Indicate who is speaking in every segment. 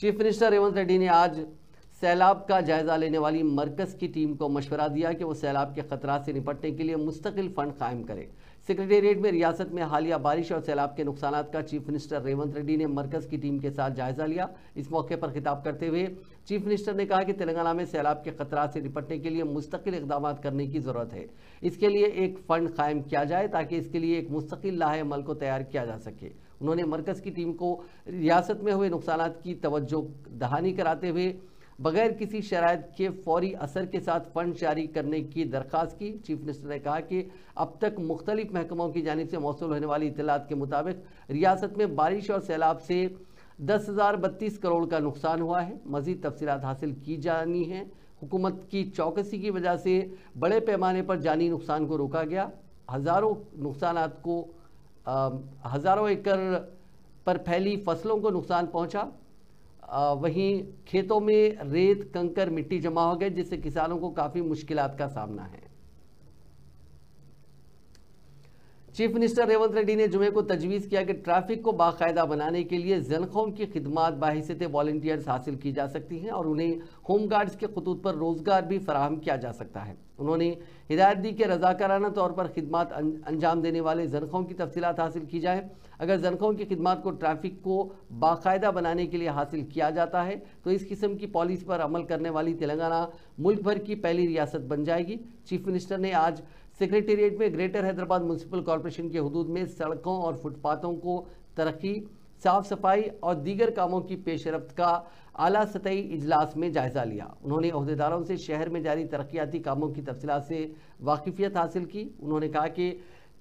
Speaker 1: Chief minister Revanth Reddy ने आज सैलाब का जायजा लेने वाली मरकज की टीम को मशवरा दिया कि वो सैलाब के खतरात से निपटने के लिए मुस्तकिल फंड कायम करे। सेक्रेटेरिएट में रियासत में हालिया बारिश और सैलाब के नुकसानात का चीफ मिनिस्टर रेवंत रेड्डी ने मरकज की टीम के साथ जायजा लिया। इस मौके पर खिताब करते हुए चीफ मिनिस्टर ने कहा कि तेलंगाना में सैलाब के खतरात से निपटने के लिए मुस्तकिल इकदाम करने की जरूरत है। इसके लिए एक फंड कायम किया जाए ताकि इसके लिए एक मुस्तकिल लाहे अमल को तैयार किया जा सके। उन्होंने मरकज की टीम को रियासत में हुए नुकसानात की तवज्जो दहानी कराते हुए बगैर किसी शराइत के फौरी असर के साथ फंड जारी करने की दरख्वास्त की। चीफ मिनिस्टर ने कहा कि अब तक मुख्तलिफ महकमों की जानिब से मौसूल होने वाली इत्तलात के मुताबिक रियासत में बारिश और सैलाब से 10,032 करोड़ का नुकसान हुआ है। मजीद तफसीलात हासिल की जानी है। हुकूमत की चौकसी की वजह से बड़े पैमाने पर जानी नुकसान को रोका गया। हज़ारों एकड़ पर फैली फसलों को नुकसान पहुंचा। वहीं खेतों में रेत कंकर मिट्टी जमा हो गए, जिससे किसानों को काफ़ी मुश्किलात का सामना है। चीफ मिनिस्टर रेवंत रेड्डी ने जुमे को तजवीज़ किया कि ट्रैफिक को बाकायदा बनाने के लिए ज़नख़ों की खिदमात बाहिसत वॉलंटियर्स हासिल की जा सकती हैं और उन्हें होम गार्ड्स के खतूत पर रोज़गार भी फराहम किया जा सकता है। उन्होंने हिदायत दी कि रज़ाकाराना तौर पर खिदमात अंजाम देने वाले ज़नख़ों की तफसीलात हासिल की जाए। अगर ज़नख़ों की खिदमात को ट्रैफिक को बाकायदा बनाने के लिए हासिल किया जाता है तो इस किस्म की पॉलिसी पर अमल करने वाली तेलंगाना मुल्क भर की पहली रियासत बन जाएगी। चीफ मिनिस्टर ने आज सेक्रेटेरिएट में ग्रेटर हैदराबाद म्यूनसिपल कॉरपोरेशन के हुदूद में सड़कों और फुटपाथों को तरक्की, साफ सफाई और दीगर कामों की पेशरफ्त का आला सतही इजलास में जायजा लिया। उन्होंने अहदेदारों से शहर में जारी तरक्याती कामों की तफसीलात से वाकिफियत हासिल की। उन्होंने कहा कि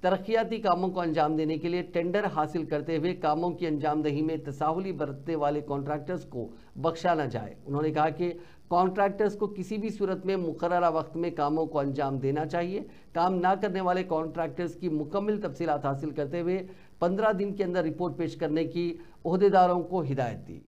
Speaker 1: तरक्याती कामों को अंजाम देने के लिए टेंडर हासिल करते हुए कामों की अंजामदही में तसाहुली बरतने वाले कॉन्ट्रैक्टर्स को बख्शा न जाए। उन्होंने कहा कि कॉन्ट्रैक्टर्स को किसी भी सूरत में मुकर्ररा वक्त में कामों को अंजाम देना चाहिए। काम ना करने वाले कॉन्ट्रैक्टर्स की मुकम्मल तफसीलात हासिल करते हुए 15 दिन के अंदर रिपोर्ट पेश करने की अहदेदारों को हिदायत दी।